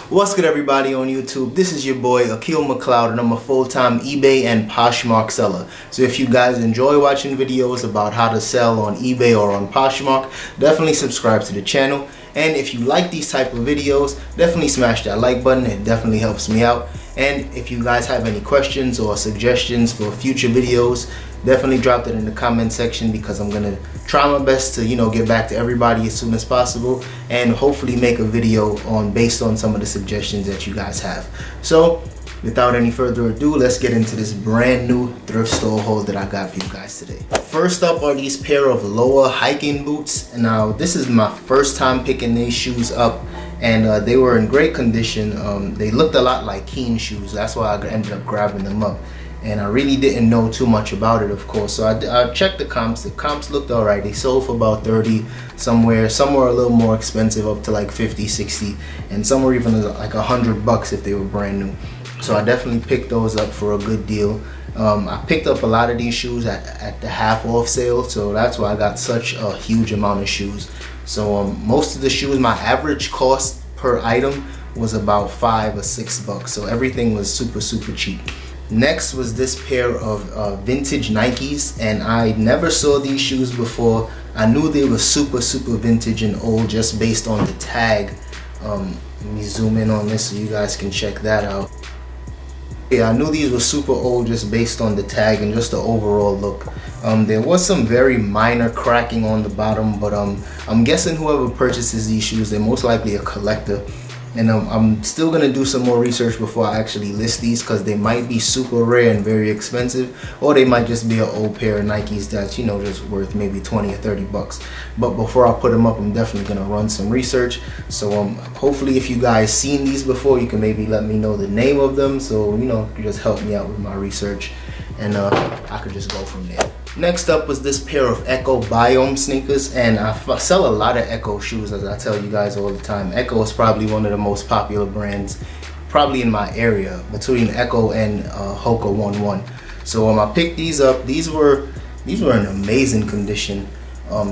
What's good, everybody on YouTube? This is your boy Akil McLeod, and I'm a full-time eBay and PoshMark seller. So if you guys enjoy watching videos about how to sell on eBay or on PoshMark, definitely subscribe to the channel. And if you like these type of videos, definitely smash that like button. It definitely helps me out. And if you guys have any questions or suggestions for future videos, definitely drop it in the comment section, because I'm gonna try my best to, get back to everybody as soon as possible, and hopefully make a video based on some of the suggestions that you guys have. So without any further ado, let's get into this brand new thrift store haul that I got for you guys today. First up are these pair of lower hiking boots. Now this is my first time picking these shoes up, and they were in great condition. They looked a lot like Keen shoes. That's why I ended up grabbing them up. And I really didn't know too much about it, of course. So I checked the comps. The comps looked alright. They sold for about 30, somewhere a little more expensive, up to like 50, 60, and somewhere even like $100 if they were brand new. So I definitely picked those up for a good deal. I picked up a lot of these shoes at the half off sale, so that's why I got such a huge amount of shoes. So most of the shoes, my average cost per item was about $5 or $6, so everything was super cheap. Next was this pair of vintage Nikes, and I never saw these shoes before. I knew they were super vintage and old just based on the tag. Let me zoom in on this so you guys can check that out. Yeah, I knew these were super old just based on the tag and just the overall look. There was some very minor cracking on the bottom, but I'm guessing whoever purchases these shoes, they're most likely a collector. And I'm still gonna do some more research before I actually list these, because they might be super rare and very expensive, or they might just be an old pair of Nikes that's just worth maybe 20 or 30 bucks. But before I put them up, I'm definitely gonna run some research. So hopefully if you guys seen these before, you can maybe let me know the name of them, so you just help me out with my research, and I could just go from there. Next up was this pair of Ekko Biome sneakers, and I sell a lot of Ekko shoes, as I tell you guys all the time. Ekko is probably one of the most popular brands probably in my area, between Ekko and Hoka One One. So I picked these up. These were in amazing condition,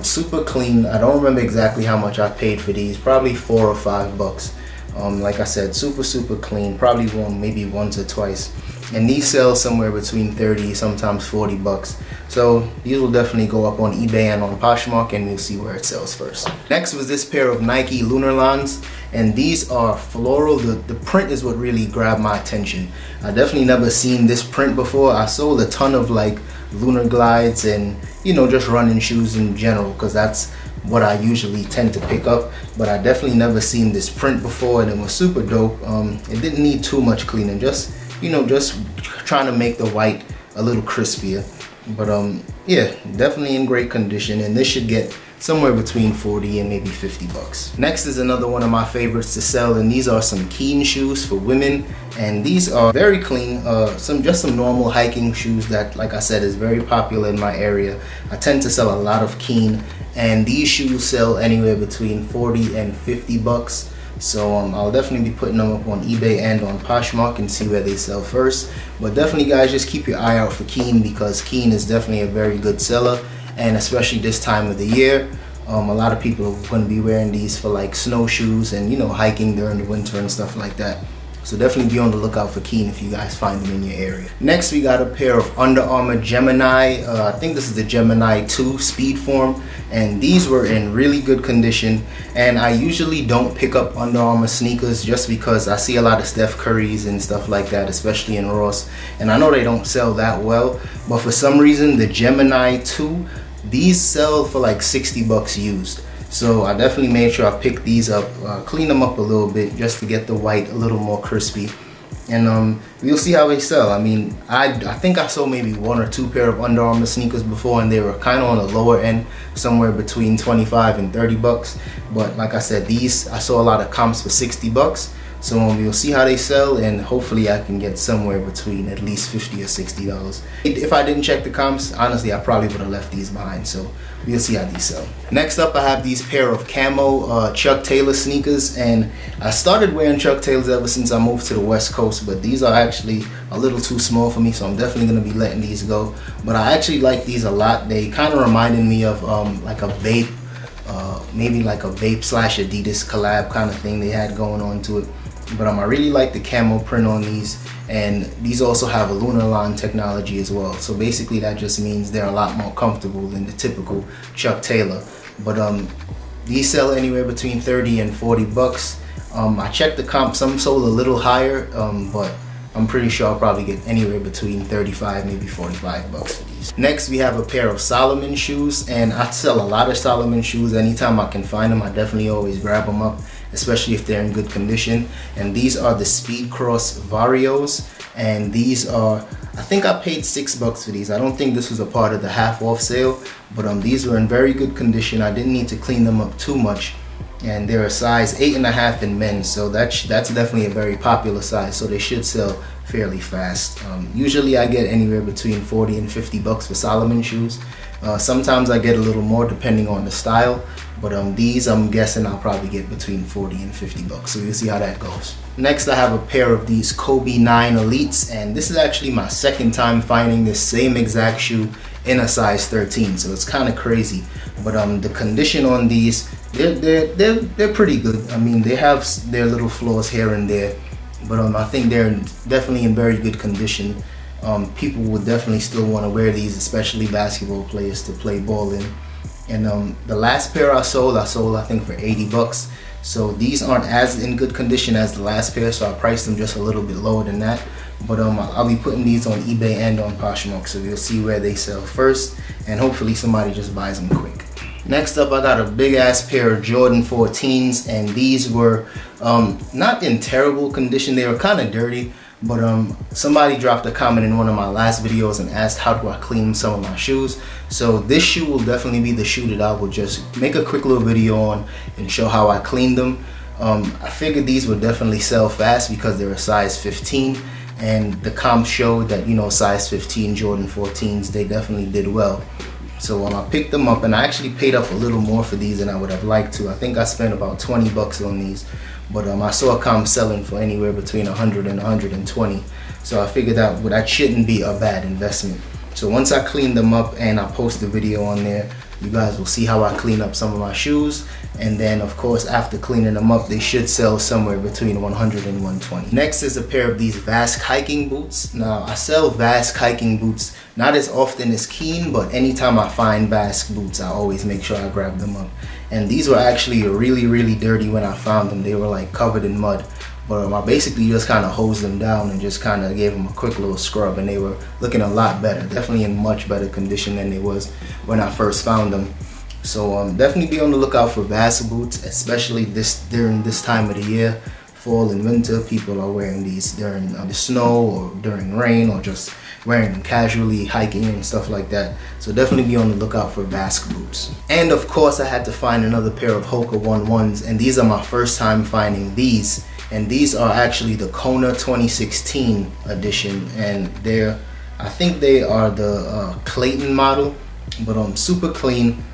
super clean. I don't remember exactly how much I paid for these, probably $4 or $5. Like I said, super clean, probably worn maybe once or twice. And these sell somewhere between 30, sometimes $40. So these will definitely go up on eBay and on PoshMark, and we'll see where it sells first. Next was this pair of Nike Lunar lines, and these are floral. The print is what really grabbed my attention. I definitely never seen this print before. I sold a ton of like Lunar glides and just running shoes in general, because that's what I usually tend to pick up, but I definitely never seen this print before, and it was super dope. It didn't need too much cleaning, just trying to make the white a little crispier. But yeah, definitely in great condition, and this should get somewhere between 40 and maybe 50 bucks. Next is another one of my favorites to sell, and these are some Keen shoes for women, and these are very clean, just some normal hiking shoes that, like I said, is very popular in my area. I tend to sell a lot of Keen, and these shoes sell anywhere between 40 and 50 bucks. So I'll definitely be putting them up on eBay and on PoshMark and see where they sell first. But definitely, guys, just keep your eye out for Keen, because Keen is definitely a very good seller, and especially this time of the year. A lot of people are going to be wearing these for like snowshoes and hiking during the winter and stuff like that. So definitely be on the lookout for Keen if you guys find them in your area. Next, we got a pair of Under Armour Gemini. I think this is the Gemini 2 Speed Form, and these were in really good condition. And I usually don't pick up Under Armour sneakers just because I see a lot of Steph Currys and stuff like that, especially in Ross, and I know they don't sell that well. But for some reason, the Gemini 2, these sell for like 60 bucks used. So I definitely made sure I picked these up, clean them up a little bit just to get the white a little more crispy. And we'll see how they sell. I mean, I think I sold maybe 1 or 2 pair of Under Armour sneakers before, and they were kind of on the lower end, somewhere between 25 and 30 bucks. But like I said, these, I saw a lot of comps for 60 bucks. So we'll see how they sell, and hopefully I can get somewhere between at least $50 or $60. If I didn't check the comps, honestly, I probably would have left these behind. So we'll see how these sell. Next up, I have these pair of Camo Chuck Taylor sneakers, and I started wearing Chuck Taylors ever since I moved to the West Coast, but these are actually a little too small for me, so I'm definitely going to be letting these go. But I actually like these a lot. They kind of reminded me of like a vape, maybe like a vape slash Adidas collab kind of thing they had going on to it. but I really like the camo print on these, and these also have a Lunar line technology as well. So basically that just means they're a lot more comfortable than the typical Chuck Taylor. But these sell anywhere between 30 and 40 bucks. I checked the comp, some sold a little higher, but I'm pretty sure I'll probably get anywhere between 35, maybe 45 bucks for these. Next, we have a pair of Salomon shoes, and I sell a lot of Salomon shoes. Anytime I can find them, I definitely always grab them up, especially if they're in good condition. And these are the Speed Cross Varios, and these are, I think I paid 6 bucks for these. I don't think this was a part of the half off sale, but these were in very good condition. I didn't need to clean them up too much. And they're a size 8.5 in men, so that's definitely a very popular size, so they should sell fairly fast. Usually I get anywhere between 40 and 50 bucks for Salomon shoes. Sometimes I get a little more depending on the style, but these I'm guessing I'll probably get between 40 and 50 bucks, so we'll see how that goes. Next, I have a pair of these Kobe 9 Elites, and this is actually my second time finding this same exact shoe in a size 13, so it's kind of crazy. But the condition on these, they're pretty good. I mean, they have their little flaws here and there, but I think they're definitely in very good condition. People would definitely still want to wear these, especially basketball players, to play ball in. And the last pair I sold I think for 80 bucks. So these aren't as in good condition as the last pair, so I priced them just a little bit lower than that. But I'll be putting these on eBay and on PoshMark, so you'll see where they sell first, and hopefully somebody just buys them quick. Next up, I got a big ass pair of Jordan 14s, and these were not in terrible condition. They were kind of dirty, but somebody dropped a comment in one of my last videos and asked how do I clean some of my shoes. So this shoe will definitely be the shoe that I will just make a quick little video on and show how I cleaned them. I figured these would definitely sell fast because they're a size 15, and the comp showed that, you know, size 15 Jordan 14s, they definitely did well. So I picked them up, and I actually paid up a little more for these than I would have liked to. I think I spent about 20 bucks on these, but I saw a comp selling for anywhere between 100 and 120. So I figured that shouldn't be a bad investment. So once I clean them up and I post a video on there, you guys will see how I clean up some of my shoes. And then of course, after cleaning them up, they should sell somewhere between 100 and 120. Next is a pair of these Vask hiking boots. Now I sell Vask hiking boots not as often as Keen, but anytime I find Vask boots, I always make sure I grab them up. And these were actually really dirty when I found them. They were like covered in mud. But I basically just kind of hosed them down and just kind of gave them a quick little scrub, and they were looking a lot better, definitely in much better condition than they was when I first found them. So definitely be on the lookout for Vask boots, especially during this time of the year. Fall and winter, people are wearing these during the snow or during rain, or just wearing them casually, hiking and stuff like that. So definitely be on the lookout for Vask boots. And of course, I had to find another pair of Hoka One Ones, and these are my first time finding these. And these are actually the Kona 2016 edition, and I think they are the Clayton model, but super clean.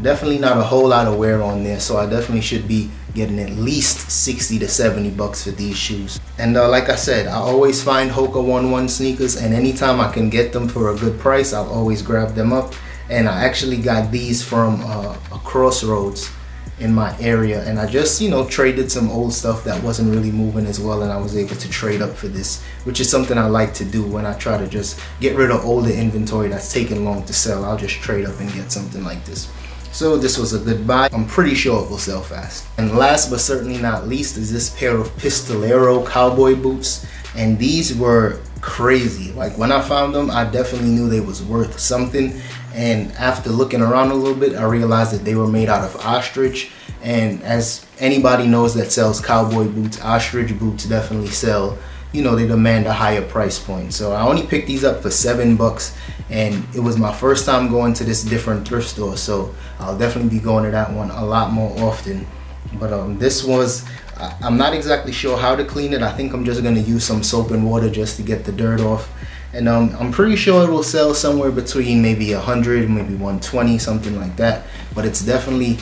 Definitely not a whole lot of wear on there, so I definitely should be getting at least 60 to 70 bucks for these shoes. And like I said, I always find Hoka One One sneakers, and anytime I can get them for a good price, I'll always grab them up. And I actually got these from a Crossroads in my area, and I just, you know, traded some old stuff that wasn't really moving as well, and I was able to trade up for this, which is something I like to do when I try to just get rid of older inventory that's taking long to sell. I'll just trade up and get something like this. So this was a good buy. I'm pretty sure it will sell fast. And last but certainly not least is this pair of Pistolero cowboy boots, and these were crazy. Like when I found them, I definitely knew they was worth something. And after looking around a little bit, I realized that they were made out of ostrich. And as anybody knows that sells cowboy boots, ostrich boots definitely sell, you know, they demand a higher price point. So I only picked these up for 7 bucks, and it was my first time going to this different thrift store, so I'll definitely be going to that one a lot more often. But this was, I'm not exactly sure how to clean it. I think I'm just going to use some soap and water just to get the dirt off. And I'm pretty sure it will sell somewhere between maybe 100, maybe 120, something like that. But it's definitely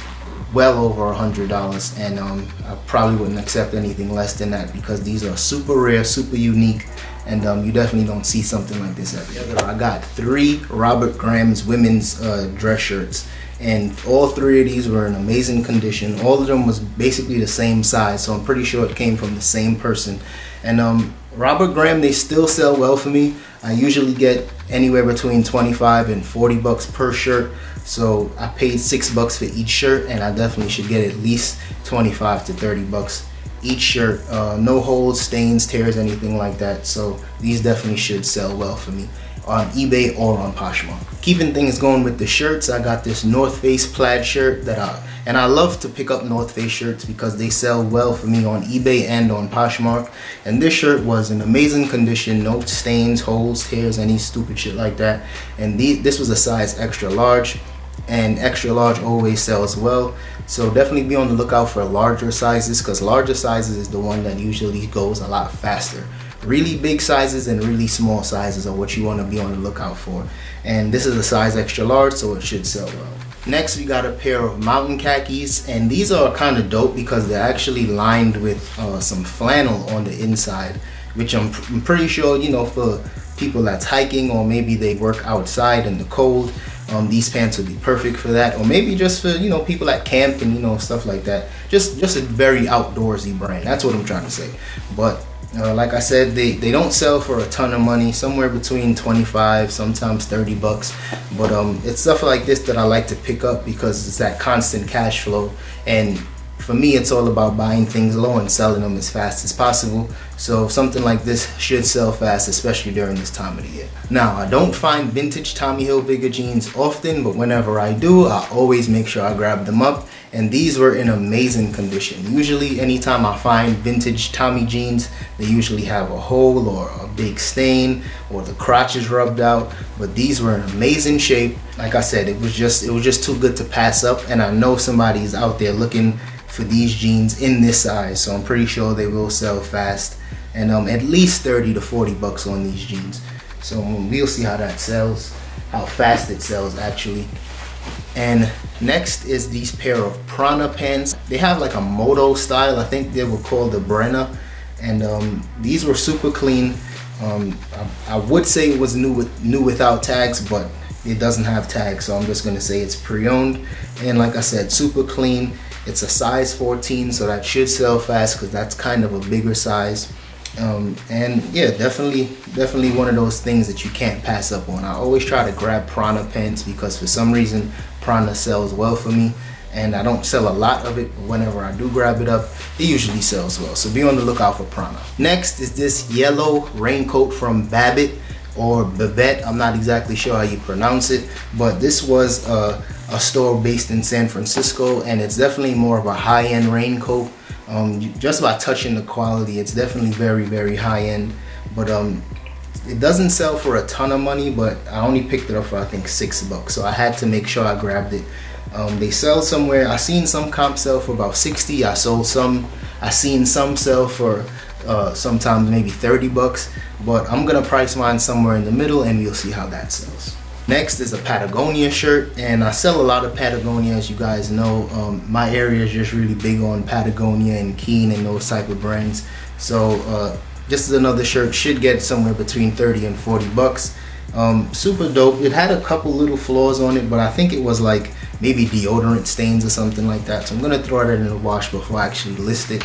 well over $100, and I probably wouldn't accept anything less than that, because these are super rare, super unique, and you definitely don't see something like this every other. I got 3 Robert Graham's women's dress shirts, and all three of these were in amazing condition. All of them was basically the same size, so I'm pretty sure it came from the same person. And Robert Graham, they still sell well for me. I usually get anywhere between 25 and 40 bucks per shirt, so I paid $6 for each shirt, and I definitely should get at least 25 to 30 bucks each shirt. No holes, stains, tears, anything like that, so these definitely should sell well for me on eBay or on PoshMark. Keeping things going with the shirts, I got this North Face plaid shirt that I love to pick up North Face shirts because they sell well for me on eBay and on PoshMark. And this shirt was in amazing condition, no stains, holes, tears, any stupid shit like that. And this was a size extra large, and extra large always sells well. So definitely be on the lookout for larger sizes, because larger sizes is the one that usually goes a lot faster. Really big sizes and really small sizes are what you want to be on the lookout for. And this is a size extra large, so it should sell well. Next, we got a pair of mountain khakis, and these are kind of dope because they're actually lined with some flannel on the inside, which I'm pretty sure, you know, for people that's hiking, or maybe they work outside in the cold, these pants would be perfect for that. Or maybe just for, you know, people at camp and, you know, stuff like that. Just a very outdoorsy brand. That's what I'm trying to say. But like I said, they don't sell for a ton of money, somewhere between 25, sometimes 30 bucks. But it's stuff like this that I like to pick up because it's that constant cash flow. And for me, it's all about buying things low and selling them as fast as possible. So something like this should sell fast, especially during this time of the year. Now, I don't find vintage Tommy Hilfiger jeans often, but whenever I do, I always make sure I grab them up. And these were in amazing condition. Usually, anytime I find vintage Tommy jeans, they usually have a hole or a big stain, or the crotch is rubbed out. But these were in amazing shape. Like I said, it was just too good to pass up. And I know somebody's out there looking for these jeans in this size, so I'm pretty sure they will sell fast. And at least 30 to 40 bucks on these jeans. So we'll see how that sells, how fast it sells actually. And next is these pair of Prana Pens. They have like a moto style. I think they were called the Brenna. And these were super clean. I would say it was new without tags, but it doesn't have tags, so I'm just gonna say it's pre-owned. And like I said, super clean. It's a size 14, so that should sell fast because that's kind of a bigger size. And yeah, definitely one of those things that you can't pass up on. I always try to grab Prana Pens because for some reason Prana sells well for me, and I don't sell a lot of it, but whenever I do grab it up, it usually sells well. So be on the lookout for Prana. Next is this yellow raincoat from Babbit or Babbit. I'm not exactly sure how you pronounce it, but this was a store based in San Francisco, and it's definitely more of a high-end raincoat. Just by touching the quality, it's definitely very high-end. But it doesn't sell for a ton of money, but I only picked it up for I think $6, so I had to make sure I grabbed it. They sell somewhere, I seen some comp sell for about 60. I seen some sell for sometimes maybe 30 bucks, but I'm gonna price mine somewhere in the middle, and we'll see how that sells. Next is a Patagonia shirt, and I sell a lot of Patagonia, as you guys know. My area is just really big on Patagonia and Keen and those type of brands. So this is another shirt, should get somewhere between 30 and 40 bucks. Super dope. It had a couple little flaws on it, but I think it was like maybe deodorant stains or something like that. So I'm gonna throw that in the wash before I actually list it.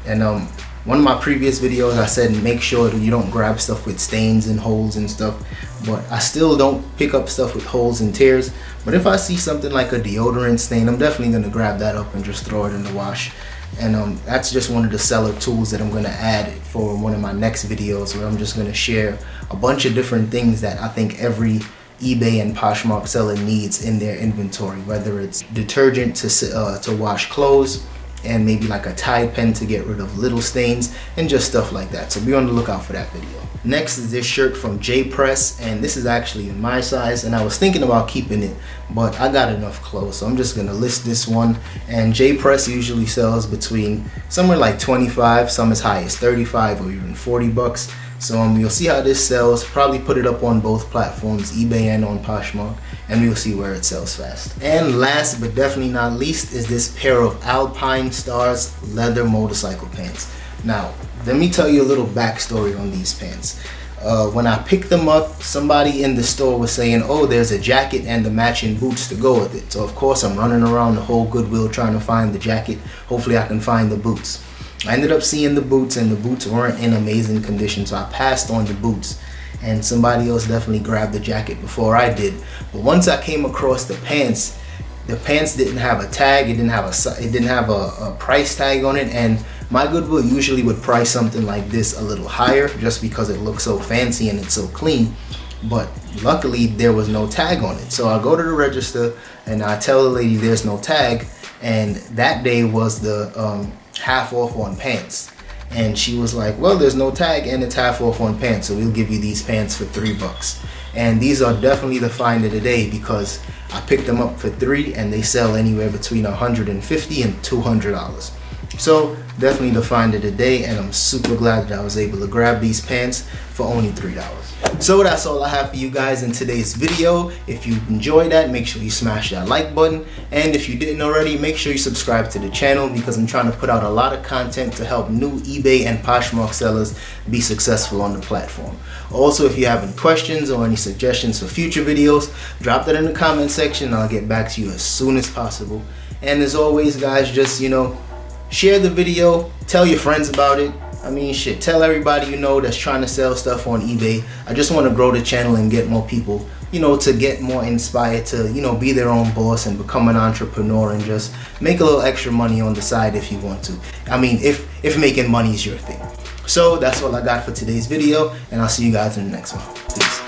And one of my previous videos, I said make sure that you don't grab stuff with stains and holes and stuff, but I still don't pick up stuff with holes and tears. But if I see something like a deodorant stain, I'm definitely gonna grab that up and just throw it in the wash. And that's just one of the seller tools that I'm gonna add for one of my next videos, where I'm just gonna share a bunch of different things that I think every eBay and PoshMark seller needs in their inventory, whether it's detergent to wash clothes, and maybe like a Tide pen to get rid of little stains, and just stuff like that. So be on the lookout for that video. Next is this shirt from JPress, and this is actually in my size, and I was thinking about keeping it, but I got enough clothes, so I'm just gonna list this one. And JPress usually sells between somewhere like 25, some as high as 35 or even 40 bucks. So you'll see how this sells. Probably put it up on both platforms, eBay and on PoshMark, and we'll see where it sells fast. And last but definitely not least is this pair of Alpine Stars leather motorcycle pants. Now, let me tell you a little backstory on these pants. when I picked them up, somebody in the store was saying, oh, there's a jacket and the matching boots to go with it. So of course I'm running around the whole Goodwill trying to find the jacket. Hopefully I can find the boots. I ended up seeing the boots, and the boots weren't in amazing condition, so I passed on the boots, and somebody else definitely grabbed the jacket before I did. But once I came across the pants didn't have a tag. It didn't have a price tag on it, and my Goodwill usually would price something like this a little higher just because it looks so fancy and it's so clean. But luckily there was no tag on it. So I go to the register and I tell the lady there's no tag, and that day was the half off on pants. And she was like, well, there's no tag and it's half off on pants, so we'll give you these pants for $3. And these are definitely the find of the day because I picked them up for $3 and they sell anywhere between $150 and $200. So definitely the find of the day, and I'm super glad that I was able to grab these pants for only $3. So that's all I have for you guys in today's video. If you enjoyed that, make sure you smash that like button, and if you didn't already, make sure you subscribe to the channel because I'm trying to put out a lot of content to help new eBay and Poshmark sellers be successful on the platform. Also, if you have any questions or any suggestions for future videos, drop that in the comment section and I'll get back to you as soon as possible. And as always, guys, just, you know, share the video, tell your friends about it. I mean, shit, tell everybody you know that's trying to sell stuff on eBay. I just want to grow the channel and get more people, you know, to get more inspired to, you know, be their own boss and become an entrepreneur and just make a little extra money on the side if you want to. I mean, if making money is your thing. So that's all I got for today's video, and I'll see you guys in the next one. Peace.